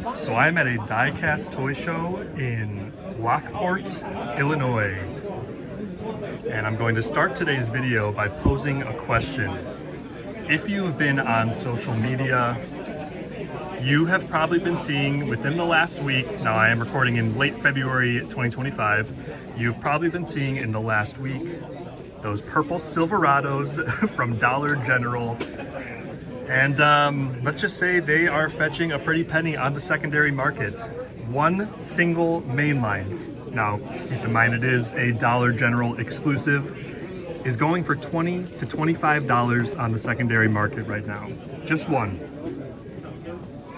So I'm at a DIECAST toy show in Lockport, Illinois. And I'm going to start today's video by posing a question. If you've been on social media, you have probably been seeing within the last week, now I am recording in late February 2025, you've probably been seeing in the last week those purple Silverados from Dollar General. And let's just say they are fetching a pretty penny on the secondary market. One single mainline. Now, keep in mind it is a Dollar General exclusive, is going for $20 to $25 on the secondary market right now. Just one.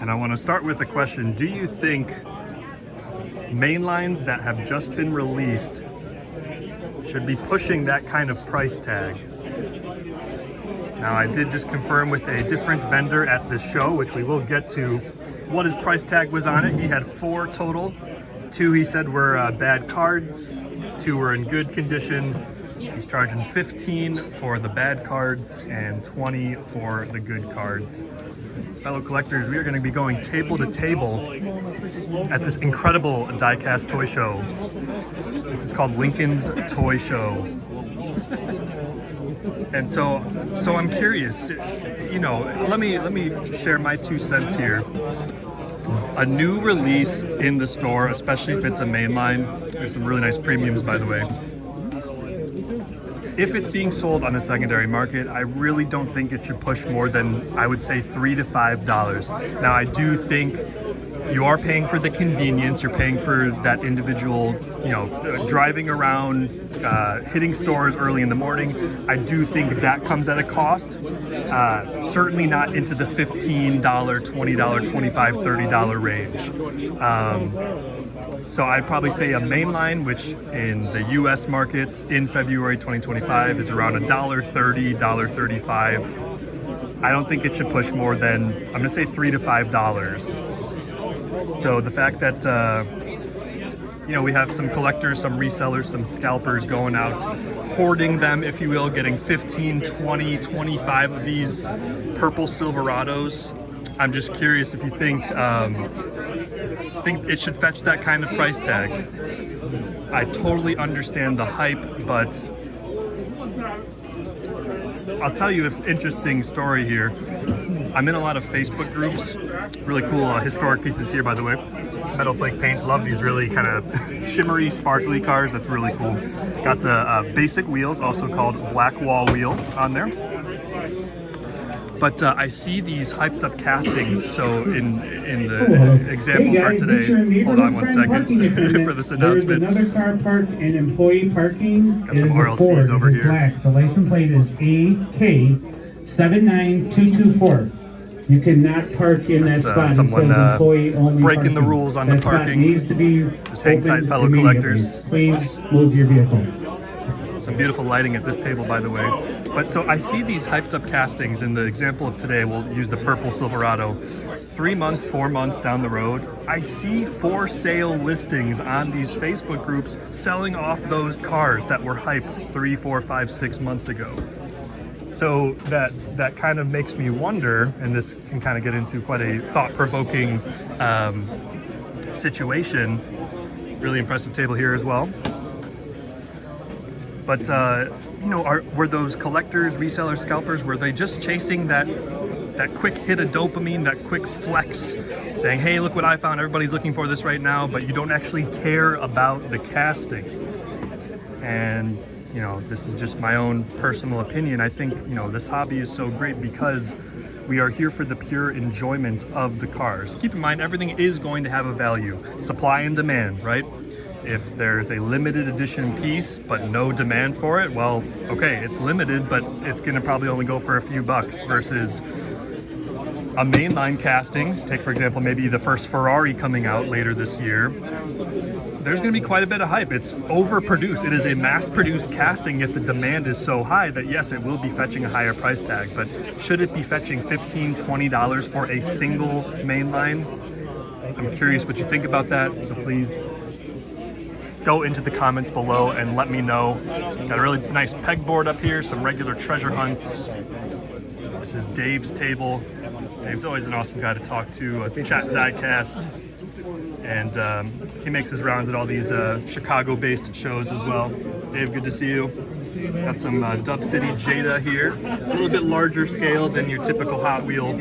And I want to start with a question. Do you think mainlines that have just been released should be pushing that kind of price tag? Now, I did just confirm with a different vendor at this show, which we will get to, what his price tag was on it. He had 4 total. 2 he said were bad cards, 2 were in good condition. He's charging $15 for the bad cards and $20 for the good cards. Fellow collectors, we are going to be going table to table at this incredible DIECAST toy show. This is called Lincoln's Toy Show. And so I'm curious, you know, let me share my 2 cents here. A new release in the store, especially if it's a mainline, there's some really nice premiums, by the way. If it's being sold on the secondary market, I really don't think it should push more than, I would say, $3 to $5. Now, I do think you are paying for the convenience, you're paying for that individual, you know, driving around, hitting stores early in the morning. I do think that comes at a cost. Certainly not into the $15, $20, $25, $30 range. So I'd probably say a mainline, which in the US market in February 2025 is around $1.30, $1.35. I don't think it should push more than, I'm gonna say $3 to $5. So the fact that, you know, we have some collectors, some resellers, some scalpers going out, hoarding them, if you will, getting 15, 20, 25 of these purple Silverados. I'm just curious if you think it should fetch that kind of price tag. I totally understand the hype, but I'll tell you an interesting story here. I'm in a lot of Facebook groups. Really cool historic pieces here, by the way. Metal flake paint. Love these really kind of shimmery, sparkly cars. That's really cool. Got the basic wheels, also called black wall wheel, on there. But I see these hyped up castings. So in the example for today, hold on one second for this announcement. There's another car parked in employee parking. Got some RLCs over here. Black. The license plate is AK79224. You cannot park in that spot. Someone it says employee only breaking parking. the rules on that the parking. Needs to be just hang tight, fellow collectors. Please move your vehicle. Some beautiful lighting at this table, by the way. But so I see these hyped up castings. In the example of today, we'll use the purple Silverado. 3 months, 4 months down the road, I see for sale listings on these Facebook groups selling off those cars that were hyped 3, 4, 5, 6 months ago. So that kind of makes me wonder, and this can kind of get into quite a thought-provoking situation. Really impressive table here as well. But you know, were those collectors, resellers, scalpers, were they just chasing that quick hit of dopamine, that quick flex, saying, hey, look what I found, everybody's looking for this right now, but you don't actually care about the casting? And you know, this is just my own personal opinion. I think, you know, this hobby is so great because we are here for the pure enjoyment of the cars. Keep in mind, everything is going to have a value. Supply and demand, right? If there's a limited edition piece but no demand for it, well, okay, it's limited, but it's gonna probably only go for a few bucks versus a mainline castings. Take, for example, maybe the first Ferrari coming out later this year. There's going to be quite a bit of hype. It's overproduced. It is a mass-produced casting, yet the demand is so high that, yes, it will be fetching a higher price tag. But should it be fetching $15, $20 for a single mainline? I'm curious what you think about that, so please go into the comments below and let me know. Got a really nice pegboard up here, some regular treasure hunts. This is Dave's table. Dave's always an awesome guy to talk to. Chat DIECAST. And he makes his rounds at all these Chicago-based shows as well. Dave, good to see you. Got some Dub City Jada here. A little bit larger scale than your typical Hot Wheel.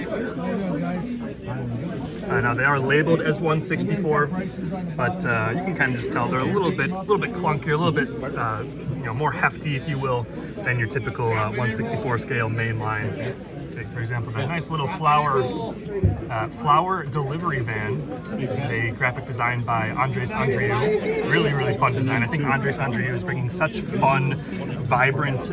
Now they are labeled as 164, but you can kind of just tell they're a little bit clunkier, a little bit more hefty, if you will, than your typical 164 scale mainline. Take, for example, that nice little flower delivery van. This is a graphic design by Andres Andrieu. Really fun design. I think Andres Andrieu is bringing such fun, vibrant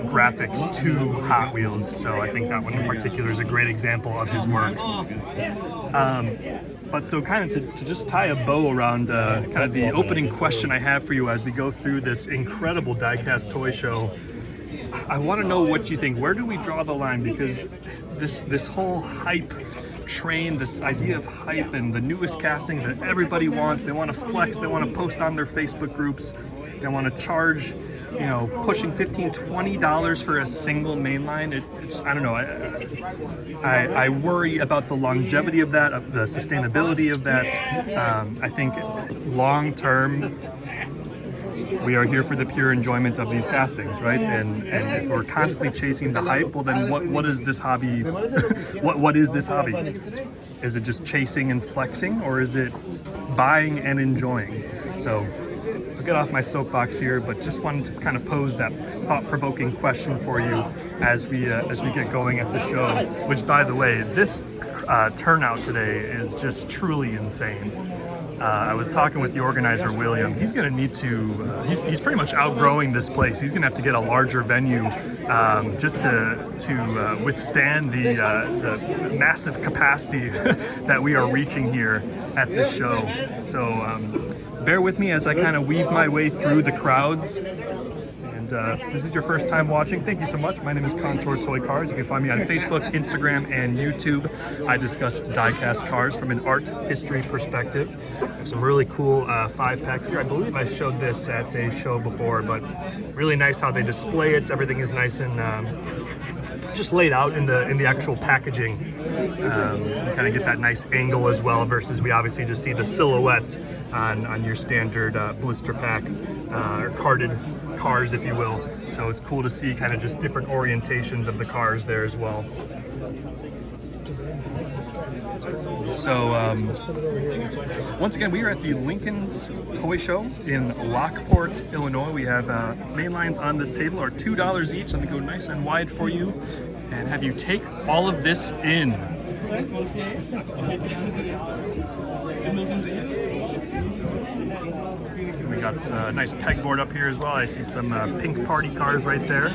graphics to Hot Wheels. So I think that one in particular is a great example of his work. But so kind of to just tie a bow around kind of the opening question I have for you as we go through this incredible diecast toy show, I want to know what you think. Where do we draw the line? Because this whole hype train, this idea of hype and the newest castings that everybody wants, they want to flex, they want to post on their Facebook groups, they want to charge, pushing $15-20 for a single mainline. It's I don't know. I worry about the longevity of that, of the sustainability of that. I think long term, we are here for the pure enjoyment of these castings, right? And if we're constantly chasing the hype, well then what is this hobby? what is this hobby? Is it just chasing and flexing, or is it buying and enjoying? So I'll get off my soapbox here, but just wanted to kind of pose that thought-provoking question for you as we get going at the show. Which, by the way, this turnout today is just truly insane. I was talking with the organizer, William. He's going to need to, he's pretty much outgrowing this place. He's going to have to get a larger venue just to withstand the massive capacity that we are reaching here at this show. So bear with me as I kind of weave my way through the crowds. This is your first time watching, thank you so much. My name is Contour Toy Cars. You can find me on Facebook, Instagram, and YouTube. I discuss diecast cars from an art history perspective. I have some really cool 5-packs here. I believe I showed this at a show before, but really nice how they display it. Everything is nice and just laid out in the actual packaging. You kind of get that nice angle as well, versus we obviously just see the silhouette on your standard blister pack or carded cars, if you will. So it's cool to see kind of just different orientations of the cars there as well. So once again, we are at the Lincoln's Toy Show in Lockport, Illinois. We have main lines on this table are $2 each. Let me go nice and wide for you and have you take all of this in. We got a nice pegboard up here as well. I see some pink party cars right there.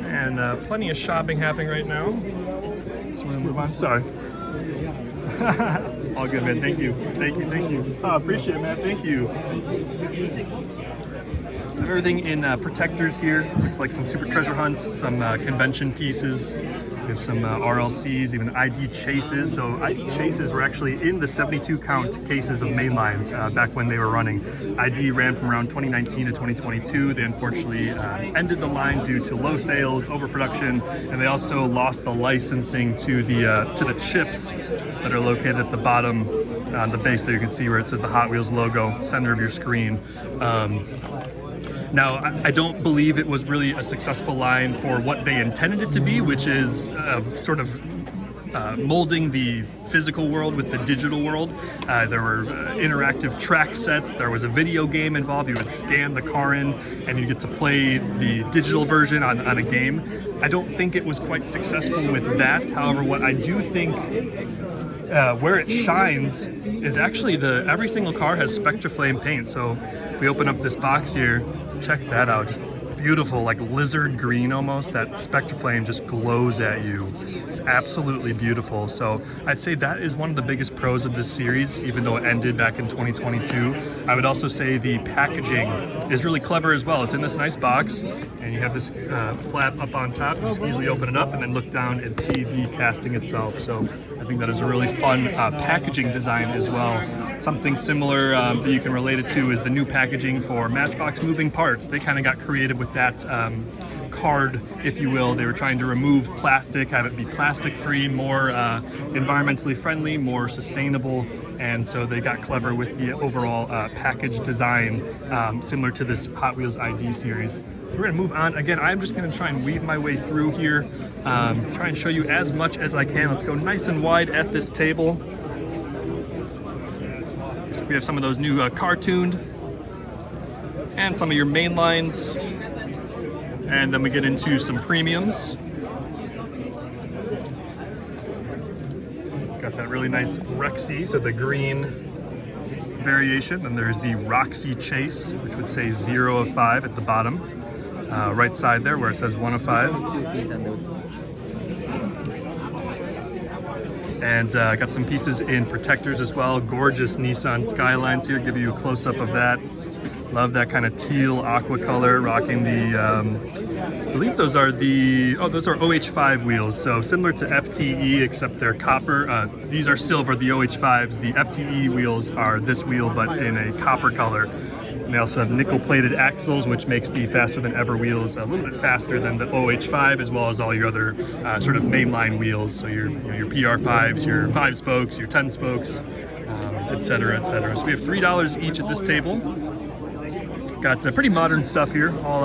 And plenty of shopping happening right now. So we're gonna move on. Sorry. All good, man. Thank you. Thank you. Oh, appreciate it, man. Thank you. So everything in protectors here. Looks like some super treasure hunts, some convention pieces. We have some RLCs, even ID chases. So ID chases were actually in the 72 count cases of mainlines back when they were running. ID ran from around 2019 to 2022. They unfortunately ended the line due to low sales, overproduction, and they also lost the licensing to the chips that are located at the bottom on the base there. You can see where it says the Hot Wheels logo, center of your screen. Now, I don't believe it was really a successful line for what they intended it to be, which is sort of molding the physical world with the digital world. There were interactive track sets, there was a video game involved. You would scan the car in and you get to play the digital version on a game. I don't think it was quite successful with that. However, what I do think where it shines is actually every single car has Spectraflame paint. So if we open up this box here, check that out. Just beautiful, like lizard green almost. That Spectraflame just glows at you. It's absolutely beautiful. So I'd say that is one of the biggest pros of this series, even though it ended back in 2022. I would also say the packaging is really clever as well. It's in this nice box, and you have this flap up on top. You just easily open it up and then look down and see the casting itself. So I think that is a really fun packaging design as well. Something similar that you can relate it to is the new packaging for Matchbox moving parts. They kind of got creative with that card, if you will. They were trying to remove plastic, have it be plastic free, more environmentally friendly, more sustainable. And so they got clever with the overall package design, similar to this Hot Wheels ID series. So we're gonna move on. Again, I'm just gonna try and weave my way through here, try and show you as much as I can. Let's go nice and wide at this table. So we have some of those new cartooned and some of your main lines. And then we get into some premiums. Got that really nice Rexy, so the green variation. Then there's the Roxy Chase, which would say 0 of 5 at the bottom. Right side there where it says 1 of 5. And got some pieces in protectors as well. Gorgeous Nissan Skylines here, give you a close-up of that. Love that kind of teal aqua color, rocking the, I believe those are the, those are OH5 wheels. So similar to FTE, except they're copper. These are silver, the OH5s. The FTE wheels are this wheel, but in a copper color. And they also have nickel-plated axles, which makes the faster than ever wheels a little bit faster than the OH5, as well as all your other sort of mainline wheels. So your PR5s, your 5 spokes, your 10 spokes, et cetera, et cetera. So we have $3 each at this table. Got pretty modern stuff here, all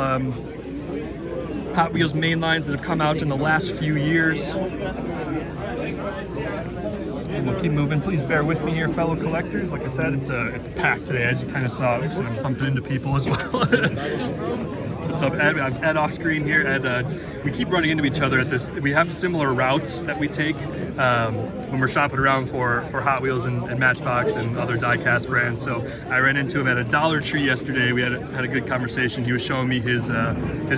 Hot Wheels main lines that have come out in the last few years. And we'll keep moving. Please bear with me here, fellow collectors. Like I said, it's packed today, as you kind of saw. Oops, I'm bumping into people as well. What's up, Ed? I'm Ed off screen here. Ed, we keep running into each other at this. We have similar routes that we take when we're shopping around for Hot Wheels and Matchbox and other die-cast brands. So I ran into him at a Dollar Tree yesterday. We had a good conversation. He was showing me his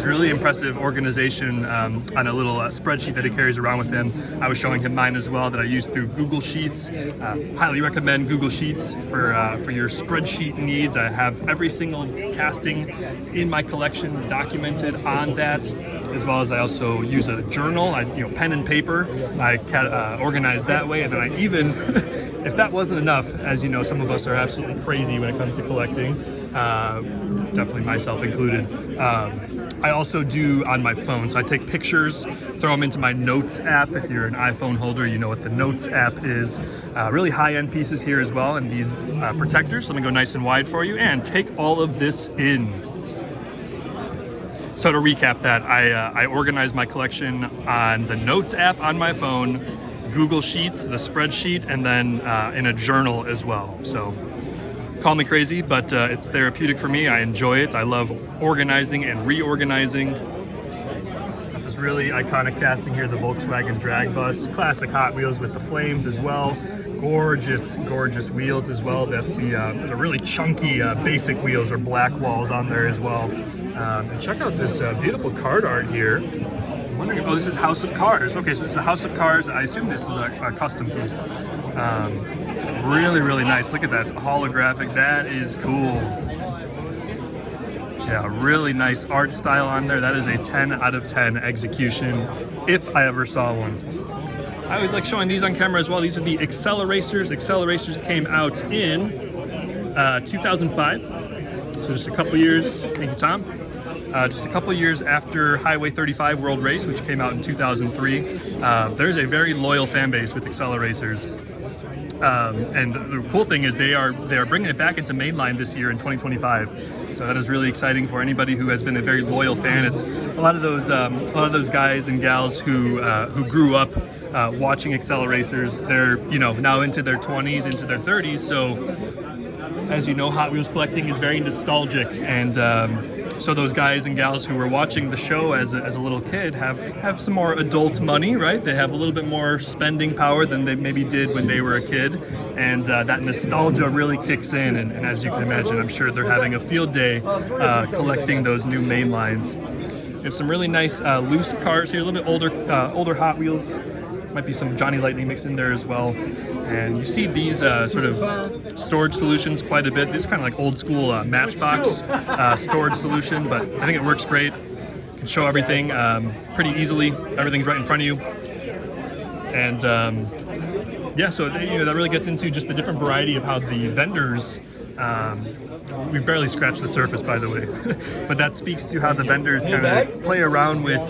really impressive organization on a little spreadsheet that he carries around with him. I was showing him mine as well that I use through Google Sheets. Highly recommend Google Sheets for your spreadsheet needs. I have every single casting in my collection documented on that, as well as I also use a journal, pen and paper. I organize that way, and then I even, if that wasn't enough, as you know, some of us are absolutely crazy when it comes to collecting, definitely myself included. I also do on my phone, so I take pictures, throw them into my Notes app. If you're an iPhone holder, you know what the Notes app is. Really high-end pieces here as well, and these protectors. Let me go nice and wide for you, and take all of this in. So to recap that, I organize my collection on the Notes app on my phone, Google Sheets, the spreadsheet, and then in a journal as well. So call me crazy, but it's therapeutic for me. I enjoy it. I love organizing and reorganizing. Got this really iconic casting here, the Volkswagen drag bus. Classic Hot Wheels with the flames as well. Gorgeous, gorgeous wheels as well. That's the really chunky basic wheels or black walls on there as well. And check out this beautiful card art here. I'm wondering, this is House of Cars. Okay, so this is a House of Cars. I assume this is a custom piece. Really, really nice. Look at that holographic. That is cool. Yeah, really nice art style on there. That is a 10 out of 10 execution, if I ever saw one. I always like showing these on camera as well. These are the Acceleracers. Acceleracers came out in 2005. So just a couple years, thank you, Tom. Just a couple years after Highway 35 World Race, which came out in 2003. There's a very loyal fan base with Acceleracers. And the cool thing is they are bringing it back into mainline this year in 2025. So that is really exciting for anybody who has been a very loyal fan. It's a lot of those guys and gals who grew up watching Acceleracers. They're now into their 20s, into their 30s. So as you know, Hot Wheels collecting is very nostalgic, and so those guys and gals who were watching the show as a little kid have some more adult money, right? They have a little bit more spending power than they maybe did when they were a kid, and that nostalgia really kicks in. And as you can imagine, I'm sure they're having a field day collecting those new main lines. We have some really nice loose cars here, a little bit older Hot Wheels. Might be some Johnny Lightning mixed in there as well. And you see these sort of storage solutions quite a bit. This is kind of like old school Matchbox storage solution, but I think it works great. You can show everything pretty easily. Everything's right in front of you. And yeah, so that really gets into just the different variety of how the vendors We barely scratched the surface, by the way, but that speaks to how the vendors kind of play around with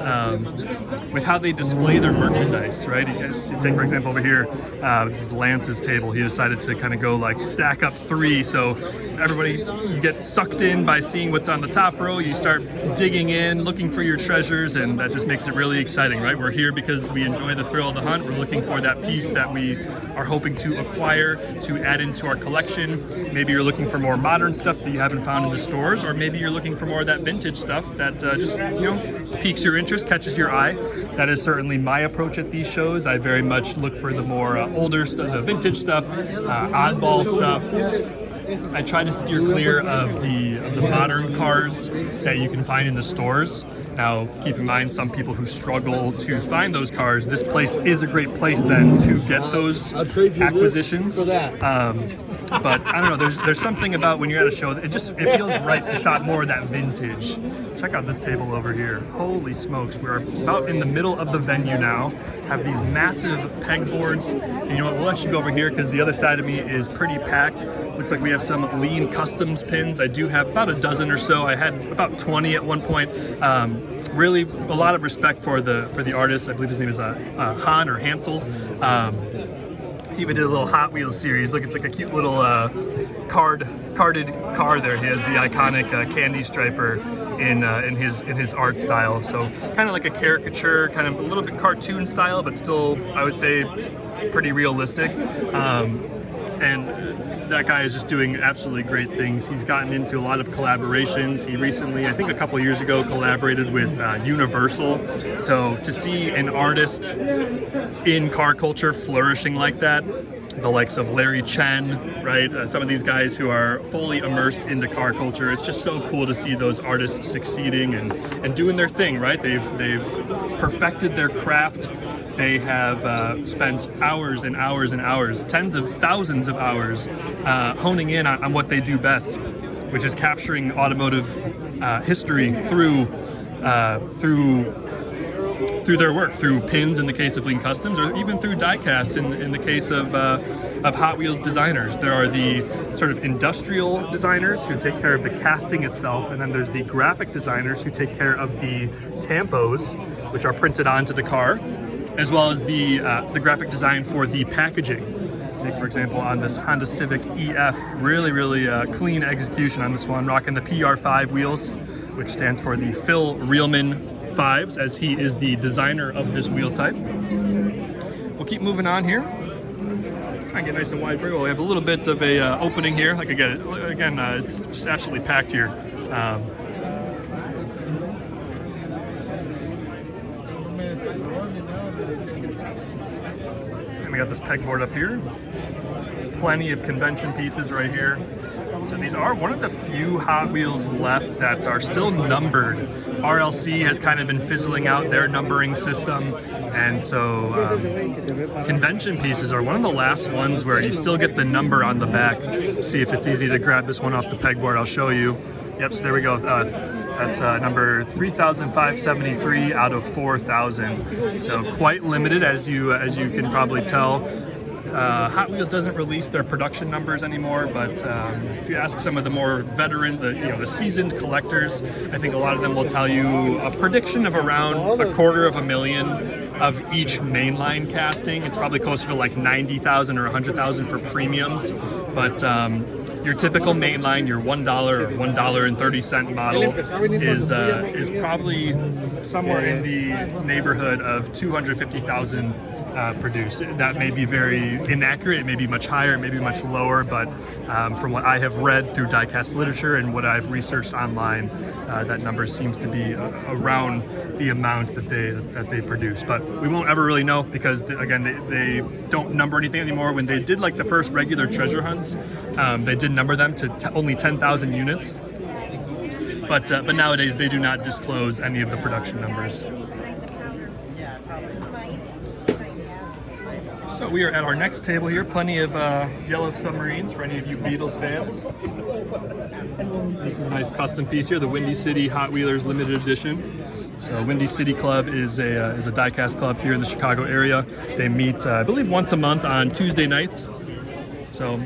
how they display their merchandise, right? You take, for example, over here, this is Lance's table. He decided to kind of go like stack up 3, so everybody, you get sucked in by seeing what's on the top row. You start digging in, looking for your treasures, and that just makes it really exciting, right? We're here because we enjoy the thrill of the hunt. We're looking for that piece that we are hoping to acquire to add into our collection. Maybe you're looking for more modern stuff that you haven't found in the stores, or maybe you're looking for more of that vintage stuff that just, piques your interest, catches your eye. That is certainly my approach at these shows. I very much look for the more older stuff, the vintage stuff, oddball stuff. I try to steer clear of the modern cars that you can find in the stores. Now, keep in mind, some people who struggle to find those cars, this place is a great place then to get those acquisitions. But I don't know, there's something about when you're at a show that it feels right to shop more of that vintage. Check out this table over here. Holy smokes, we're about in the middle of the venue now. Have these massive pegboards. And you know what, we'll let you go over here because the other side of me is pretty packed. Looks like we have some lean customs pins. I do have about a dozen or so. I had about 20 at one point. Really a lot of respect for the artist. I believe his name is Han or Hansel. He even did a little Hot Wheels series. Look, it's like a cute little carded car there. He has the iconic candy striper in his art style. So kind of like a caricature, kind of a little bit cartoon style, but still, I would say, pretty realistic. And that guy is just doing absolutely great things. He's gotten into a lot of collaborations. He recently, I think a couple years ago, collaborated with Universal. So to see an artist in car culture flourishing like that, the likes of Larry Chen, right? Some of these guys who are fully immersed into car culture. It's just so cool to see those artists succeeding and doing their thing, right? They've perfected their craft. They have spent hours and hours and hours, tens of thousands of hours, honing in on what they do best, which is capturing automotive history through their work, through pins in the case of Lean Customs, or even through diecast in the case of Hot Wheels designers. There are the sort of industrial designers who take care of the casting itself, and then there's the graphic designers who take care of the tampos, which are printed onto the car, as well as the graphic design for the packaging. Take, for example, on this Honda Civic EF, really clean execution on this one, rocking the PR5 wheels, which stands for the Phil Reelman 5s, as he is the designer of this wheel type. We'll keep moving on here. Try and get nice and wide for you. We have a little bit of a opening here. Like again, it's just absolutely packed here. And we got this pegboard up here. Plenty of convention pieces right here. So these are one of the few Hot Wheels left that are still numbered. RLC has kind of been fizzling out their numbering system, and so convention pieces are one of the last ones where you still get the number on the back. See if it's easy to grab this one off the pegboard. I'll show you. Yep, so there we go. That's number 3,573 out of 4,000. So quite limited, as you can probably tell. Hot Wheels doesn't release their production numbers anymore, but if you ask some of the more veteran, the seasoned collectors, I think a lot of them will tell you a prediction of around 250,000 of each mainline casting. It's probably closer to like 90,000 or 100,000 for premiums, but your typical mainline, your $1 or $1.30 model is probably somewhere in the neighborhood of 250,000 produced. That may be very inaccurate, it may be much higher, it may be much lower, but from what I have read through diecast literature and what I've researched online, that number seems to be around the amount that they produce. But we won't ever really know because, again, they don't number anything anymore. When they did like the first regular treasure hunts, they did number them to only 10,000 units. But nowadays they do not disclose any of the production numbers. So we are at our next table here. Plenty of yellow submarines for any of you Beatles fans. This is a nice custom piece here, the Windy City Hot Wheelers Limited Edition. So Windy City Club is a diecast club here in the Chicago area. They meet, I believe, once a month on Tuesday nights. So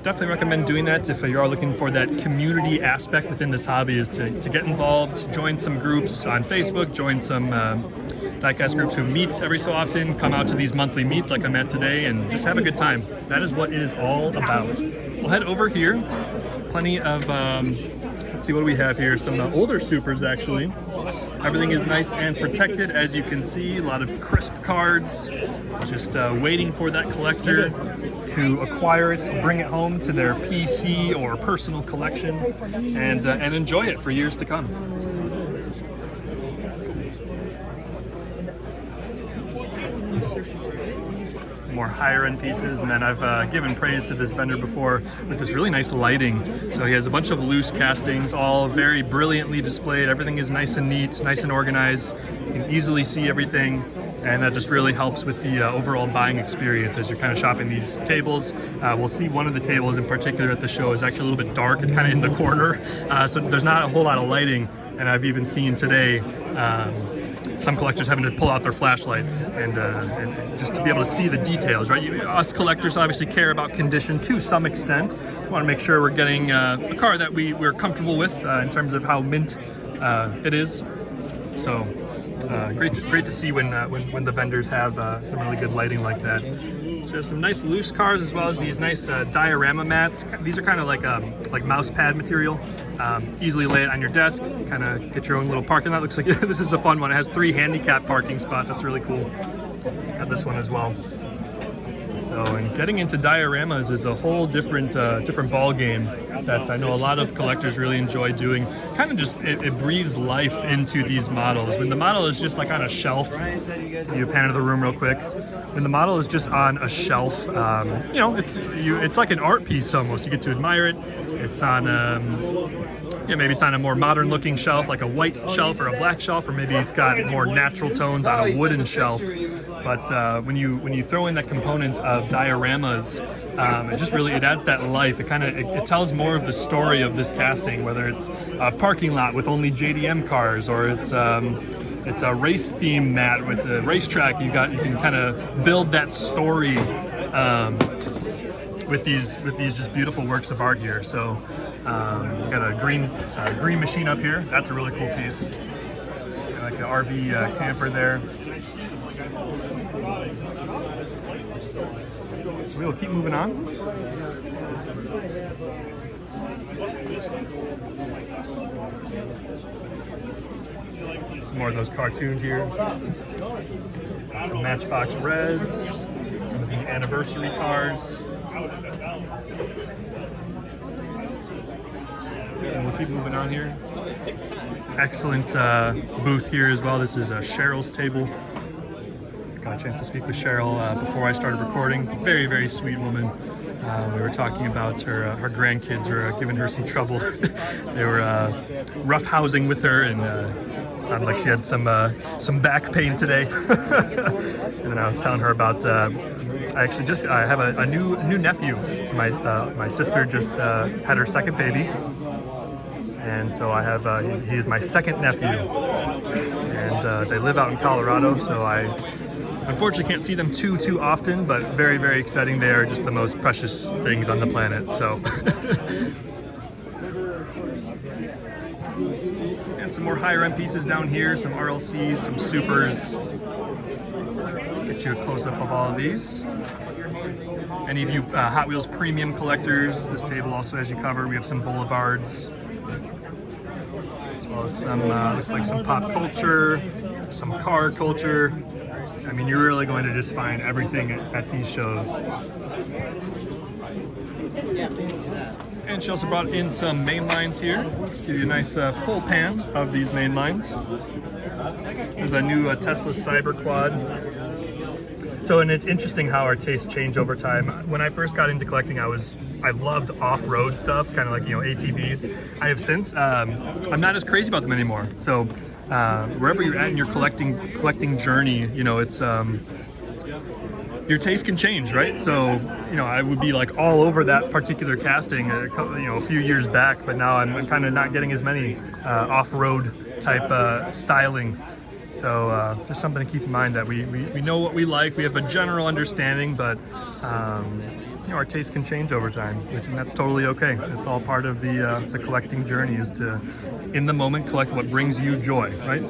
definitely recommend doing that if you are looking for that community aspect within this hobby, is to get involved, join some groups on Facebook, join some diecast groups who meet every so often, come out to these monthly meets like I'm at today, and just have a good time. That is what it is all about. We'll head over here. Plenty of, let's see what we have here, some older supers actually. Everything is nice and protected, as you can see. A lot of crisp cards, just waiting for that collector to acquire it, bring it home to their PC or personal collection, and enjoy it for years to come. More higher end pieces, and then I've given praise to this vendor before with this really nice lighting. So he has a bunch of loose castings, all very brilliantly displayed. Everything is nice and neat, nice and organized. You can easily see everything, and that just really helps with the overall buying experience as you're kind of shopping these tables. We'll see one of the tables in particular at the show is actually a little bit dark. It's kind of in the corner, so there's not a whole lot of lighting, and I've even seen today some collectors having to pull out their flashlight and just to be able to see the details, right? Us collectors obviously care about condition to some extent. We want to make sure we're getting a car that we're comfortable with in terms of how mint it is. So great to see when the vendors have some really good lighting like that. So there's some nice loose cars, as well as these nice diorama mats. These are kind of like mouse pad material. Easily lay it on your desk, kind of get your own little parking lot. Looks like this is a fun one. It has 3 handicap parking spots. That's really cool. Got this one as well. So, and getting into dioramas is a whole different ball game that I know a lot of collectors really enjoy doing. Kind of just it breathes life into these models. When the model is just like on a shelf, you pan into the room real quick. When the model is just on a shelf, you know, it's like an art piece almost. You get to admire it. It's on maybe it's on a more modern looking shelf, like a white shelf or a black shelf, or maybe it's got more natural tones on a wooden shelf. But when you throw in that component of dioramas, it just really adds that life. It tells more of the story of this casting, whether it's a parking lot with only JDM cars, or it's a race theme mat, it's a racetrack. You can kind of build that story with these just beautiful works of art here. So we've got a green machine up here. That's a really cool piece. Like an RV camper there. So we'll keep moving on. Some more of those cartoons here. Some Matchbox Reds. Some of the anniversary cars. And we'll keep moving on here. Excellent booth here as well. This is Cheryl's table. Got a chance to speak with Cheryl before I started recording. Very, very sweet woman. We were talking about her grandkids were giving her some trouble. They were roughhousing with her, and sounded like she had some back pain today. And then I was telling her about I have a new nephew. So my sister just had her second baby, and so I have he is my second nephew, and they live out in Colorado. So I unfortunately can't see them too often, but very, very exciting. They are just the most precious things on the planet. So. And some more higher end pieces down here, some RLCs, some supers. Get you a close-up of all of these. Any of you Hot Wheels premium collectors, this table also has you covered. We have some Boulevards, as well as some, looks like some pop culture, some car culture. I mean, you're really going to just find everything at these shows. And she also brought in some main lines here. Let's give you a nice full pan of these main lines. There's a new Tesla Cyber Quad. So, and it's interesting how our tastes change over time. When I first got into collecting, I loved off-road stuff, kind of like, ATVs. I have since, I'm not as crazy about them anymore. So wherever you're at in your collecting journey, it's your taste can change, right? So, I would be like all over that particular casting, a few years back, but now I'm kind of not getting as many off-road type styling. So just something to keep in mind, that we know what we like. We have a general understanding, but you know, our taste can change over time, and that's totally okay. It's all part of the collecting journey, is to, in the moment, collect what brings you joy, right?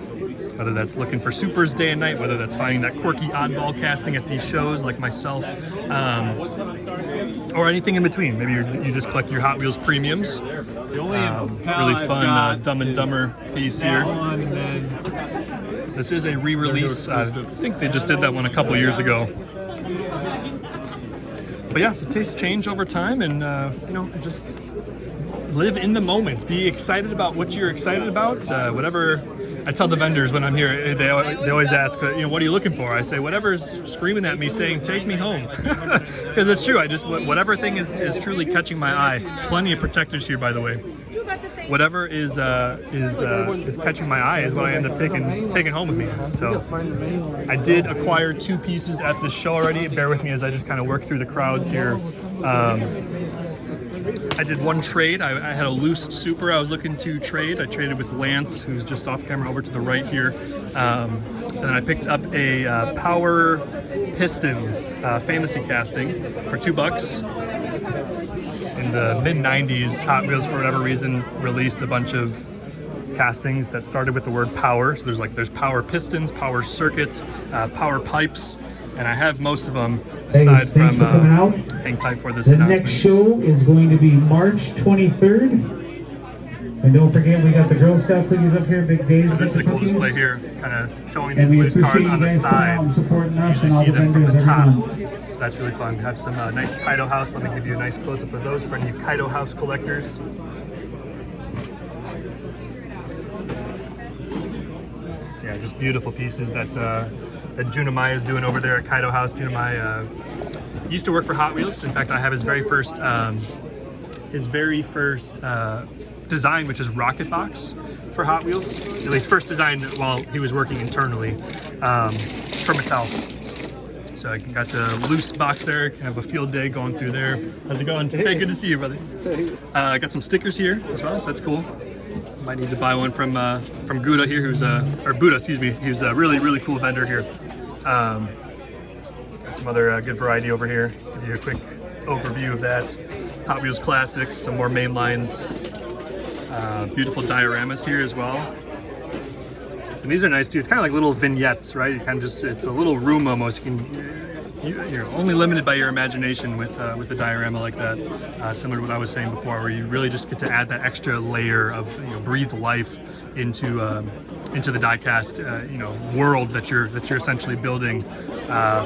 Whether that's looking for supers day and night, whether that's finding that quirky oddball casting at these shows like myself, or anything in between. Maybe you just collect your Hot Wheels premiums. Really fun Dumb and Dumber piece here. This is a re-release. I think they just did that one a couple years ago. But yeah, so tastes change over time, and you know, just live in the moment. Be excited about what you're excited about. Whatever. I tell the vendors when I'm here, they always ask, you know, what are you looking for? I say, whatever's screaming at me saying, take me home. Because it's true. I just, whatever thing is truly catching my eye. Plenty of protectors here, by the way. Whatever is catching my eye is what I end up taking home with me. So I did acquire 2 pieces at this show already. Bear with me as I just kind of work through the crowds here. I did one trade. I had a loose super I was looking to trade. I traded with Lance, who's just off camera over to the right here. And then I picked up a Power Pistons fantasy casting for $2. In the mid-90s, Hot Wheels, for whatever reason, released a bunch of castings that started with the word power. So there's Power Pistons, Power Circuit, Power Pipes, and I have most of them. Aside from hang tight for this announcement. The next show is going to be March 23rd. And don't forget, we got the Girl Scout cookies up here, Big Dave. So this is a cool display here, kind of showing these loose cars on the side. You see them from the top. So that's really fun. Have some nice Kaido House. Let me give you a nice close-up of those for any Kaido House collectors. Yeah, just beautiful pieces that Junimai is doing over there at Kaido House. Junimai used to work for Hot Wheels. In fact, I have his very first design, which is Rocket Box for Hot Wheels. At least first design while he was working internally for Mattel. So I got the loose box there. Can have a field day going through there. How's it going? Hey, good to see you, brother. I got some stickers here as well, so that's cool. Might need to buy one from Gouda here, who's or Buddha, excuse me, who's a really cool vendor here. Got some other good variety over here. Give you a quick overview of that. Hot Wheels Classics, some more main lines. Beautiful dioramas here as well. And these are nice too. It's kind of like little vignettes, right? You kind of just, it's a little room almost. You're only limited by your imagination with a diorama like that. Similar to what I was saying before, where you really just get to add that extra layer of, you know, breathe life into the diecast world that you're essentially building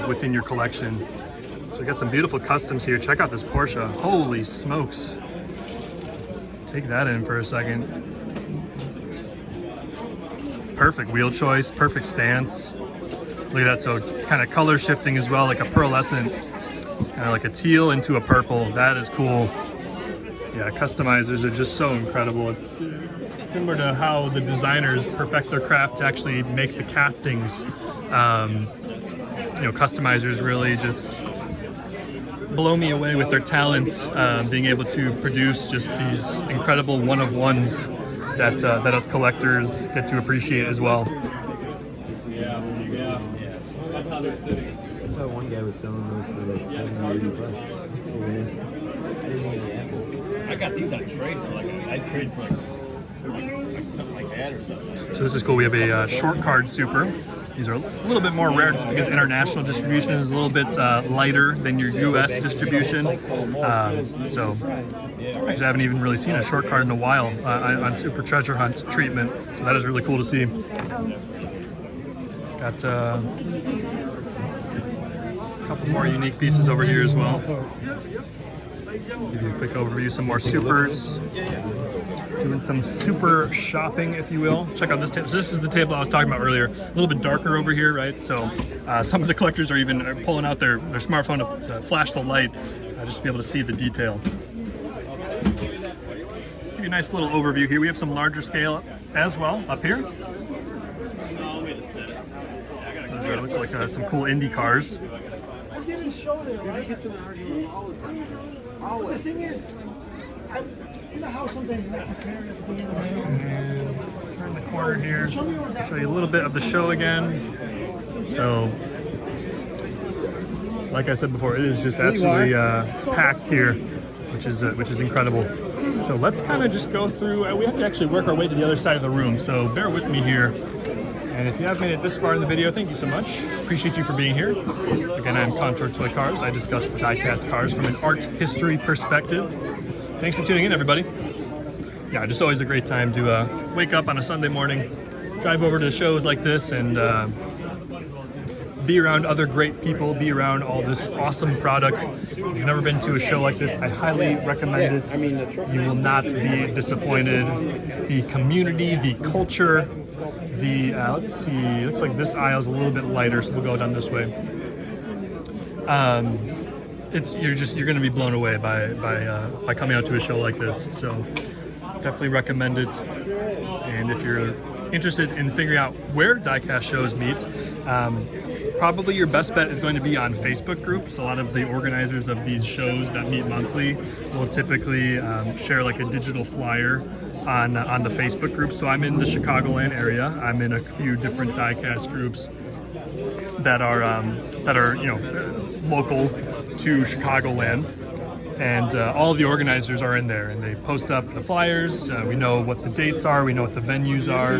within your collection. So we got some beautiful customs here. Check out this Porsche. Holy smokes! Take that in for a second. Perfect wheel choice, perfect stance. Look at that, so kind of color shifting as well, like a pearlescent, kind of like a teal into a purple. That is cool. Yeah, customizers are just so incredible. It's similar to how the designers perfect their craft to actually make the castings. Customizers really just blow me away with their talent, being able to produce just these incredible one-of-ones that us collectors get to appreciate as well. I saw one guy was selling those for like $70-80. I got these on trade for I trade for like something like that or something. So this is cool. We have a short card super. These are a little bit more rare just because international distribution is a little bit lighter than your U.S. distribution. So I haven't even really seen a short card in a while on Super Treasure Hunt treatment. So that is really cool to see. Got a couple more unique pieces over here as well. Give you a quick overview, some more supers. Doing some super shopping, if you will. Check out this table. So this is the table I was talking about earlier. A little bit darker over here, right? So some of the collectors are even pulling out their smartphone to flash the light, just to be able to see the detail. Give you a nice little overview here. We have some larger scale as well up here. Those look like some cool Indy cars. And let's turn the corner here. Show you a little bit of the show again. So, like I said before, it is just absolutely packed here, which is incredible. So let's kind of just go through. We have to actually work our way to the other side of the room, so bear with me here. And if you have made it this far in the video, thank you so much. Appreciate you for being here. Again, I'm Contour Toy Cars. I discuss the die-cast cars from an art history perspective. Thanks for tuning in, everybody. Yeah, just always a great time to wake up on a Sunday morning, drive over to shows like this, and be around other great people, be around all this awesome product. If you've never been to a show like this, I highly recommend it. You will not be disappointed. The community, the culture, the, let's see, it looks like this aisle is a little bit lighter, so we'll go down this way. You're going to be blown away by coming out to a show like this. So definitely recommend it. And if you're interested in figuring out where diecast shows meet, probably your best bet is going to be on Facebook groups. A lot of the organizers of these shows that meet monthly will typically share like a digital flyer on the Facebook group. So I'm in the Chicagoland area. I'm in a few different diecast groups that are local to Chicagoland, and all of the organizers are in there, and they post up the flyers. We know what the dates are. We know what the venues are.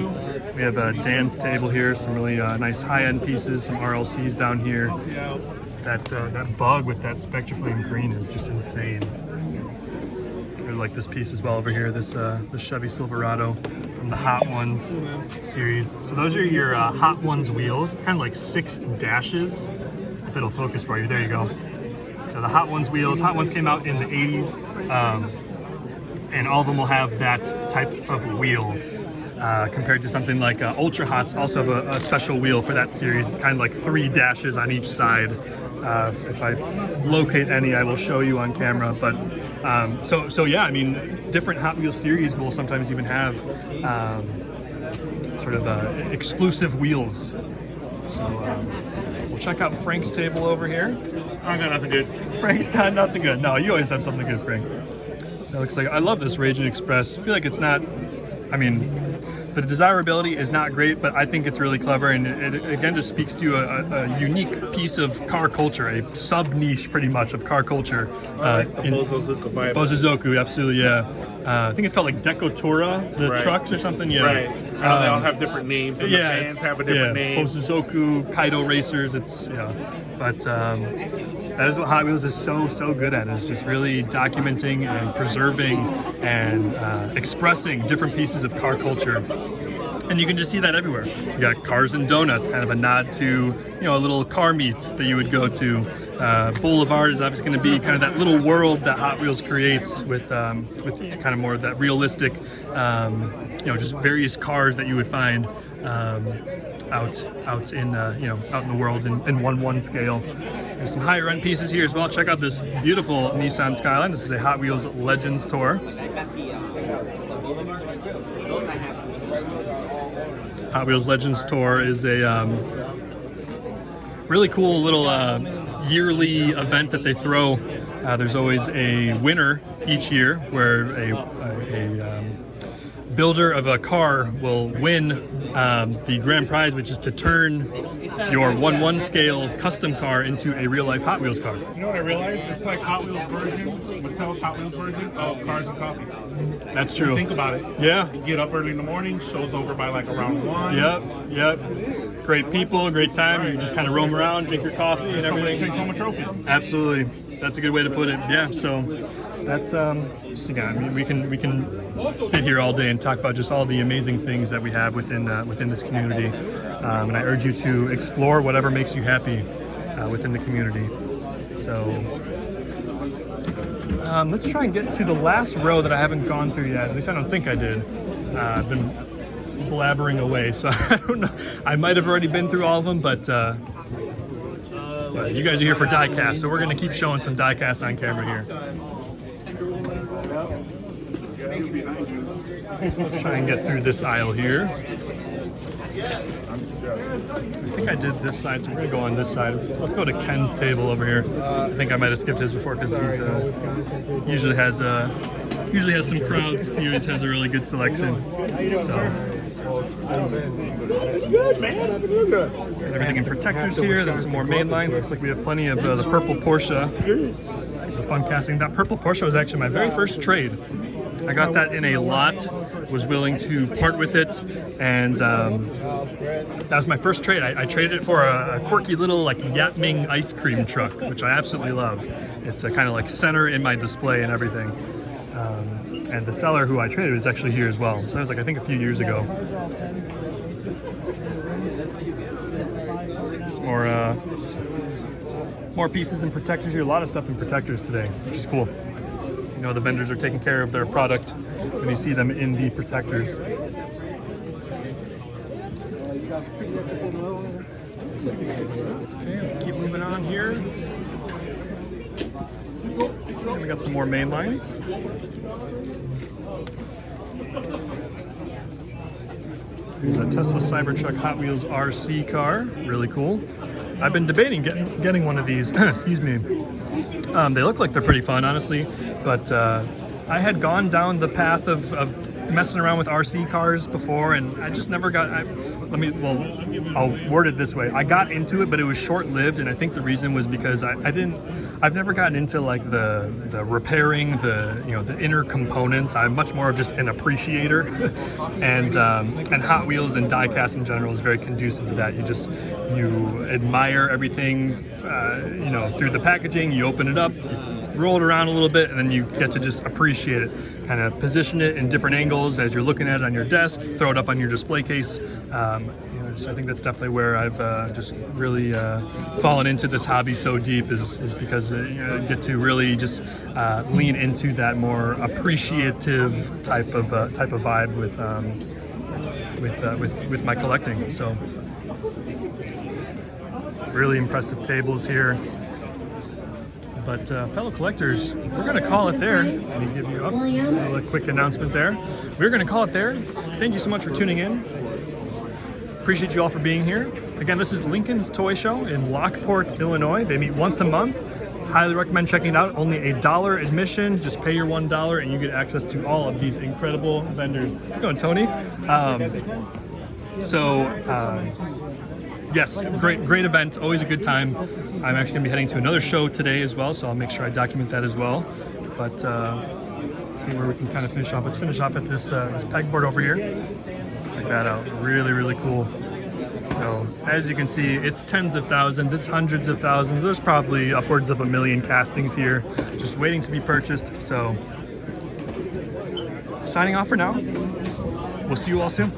We have a dance table here, some really nice high-end pieces, some RLCs down here. That bug with that Spectraflame green is just insane. I like this piece as well over here, this Chevy Silverado from the Hot Ones series. So those are your Hot Ones wheels. It's kind of like 6 dashes, if it'll focus for you. There you go. So the Hot Ones wheels. Hot Ones came out in the 80s, and all of them will have that type of wheel. Compared to something like Ultra Hots, also have a special wheel for that series. It's kind of like 3 dashes on each side. If I locate any, I will show you on camera. But so yeah, I mean, different Hot Wheels series will sometimes even have sort of exclusive wheels. So we'll check out Frank's table over here. I got nothing good. Frank's got nothing good. No, you always have something good, Frank. So it looks like I love this Raging Express. I feel like it's not, I mean, the desirability is not great, but I think it's really clever, and it again just speaks to a unique piece of car culture, a sub-niche pretty much of car culture. Like the Bozozuku vibe. Bozozuku, absolutely, yeah. I think it's called like Decotura, the trucks or something, yeah. Right. They all have different names, and the fans have a different name. Bozozuku, Kaido Racers, it's, but that is what Hot Wheels is so good at, is just really documenting and preserving and expressing different pieces of car culture. And you can just see that everywhere. You got Cars and Donuts, kind of a nod to, a little car meet that you would go to. Boulevard is obviously going to be kind of that little world that Hot Wheels creates with kind of more of that realistic, just various cars that you would find out in the world in 1/1 scale. There's some higher end pieces here as well. Check out this beautiful Nissan Skyline. This is a Hot Wheels Legends Tour. Hot Wheels Legends Tour is a really cool little yearly event that they throw. There's always a winner each year where a builder of a car will win the grand prize, which is to turn your 1/1 scale custom car into a real life Hot Wheels car. You know what I realized? It's like Hot Wheels version, Mattel's Hot Wheels version of Cars and Coffee. That's true. Think about it. Yeah. You get up early in the morning, show's over by like around 1. Yep. Great people, great time. You just kind of roam around, drink your coffee and Somebody everything. takes home a trophy. Absolutely. That's a good way to put it. Yeah, so that's just again, I mean, we can sit here all day and talk about just all the amazing things that we have within this community. And I urge you to explore whatever makes you happy within the community. So let's try and get to the last row that I haven't gone through yet. At least I don't think I did. I've been blabbering away, so I don't know. I might have already been through all of them, but you guys are here for diecast, so we're going to keep showing some diecast on camera here. Let's try and get through this aisle here. I think I did this side, so we're gonna go on this side. Let's go to Ken's table over here. I think I might have skipped his before because he's usually has some crowds. He always has a really good selection. So Good, man. I've been doing good. everything in protectors here. Then some more main lines. Looks like we have plenty of the purple Porsche. It's a fun casting. That purple Porsche was actually my very first trade. I got that in a lot, was willing to part with it, and that was my first trade. I traded it for a quirky little like Yatming ice cream truck, which I absolutely love. It's a kind of like center in my display and everything. And the seller who I traded was actually here as well. So that was like, I think, a few years ago. More pieces and protectors here. A lot of stuff in protectors today, which is cool. You know, the vendors are taking care of their product when you see them in the protectors. Okay, let's keep moving on here. And we got some more main lines. Here's a Tesla Cybertruck Hot Wheels RC car. Really cool. I've been debating getting one of these. Excuse me. They look like they're pretty fun, honestly. But I had gone down the path of messing around with RC cars before, and I just never got. I'll word it this way: I got into it, but it was short-lived, and I think the reason was because I've never gotten into like the repairing, the inner components. I'm much more of just an appreciator, and Hot Wheels and diecast in general is very conducive to that. You admire everything, through the packaging. You open it up, roll it around a little bit, and then you get to just appreciate it. Kind of position it in different angles as you're looking at it on your desk, throw it up on your display case. So I think that's definitely where I've just really fallen into this hobby so deep is because I get to really just lean into that more appreciative type of vibe with my collecting. So really impressive tables here. But fellow collectors, we're going to call it there. Let me give you a quick announcement there. We're going to call it there. Thank you so much for tuning in. Appreciate you all for being here. Again, this is Lincoln's Toy Show in Lockport, Illinois. They meet once a month. Highly recommend checking it out. Only $1 admission. Just pay your $1 and you get access to all of these incredible vendors. How's it going, Tony? Yes, great event. Always a good time. I'm actually going to be heading to another show today as well, so I'll make sure I document that as well. But let's see where we can kind of finish off. Let's finish off at this pegboard over here. Check that out. Really, really cool. So as you can see, it's tens of thousands, it's hundreds of thousands. There's probably upwards of 1 million castings here, just waiting to be purchased. So signing off for now. We'll see you all soon.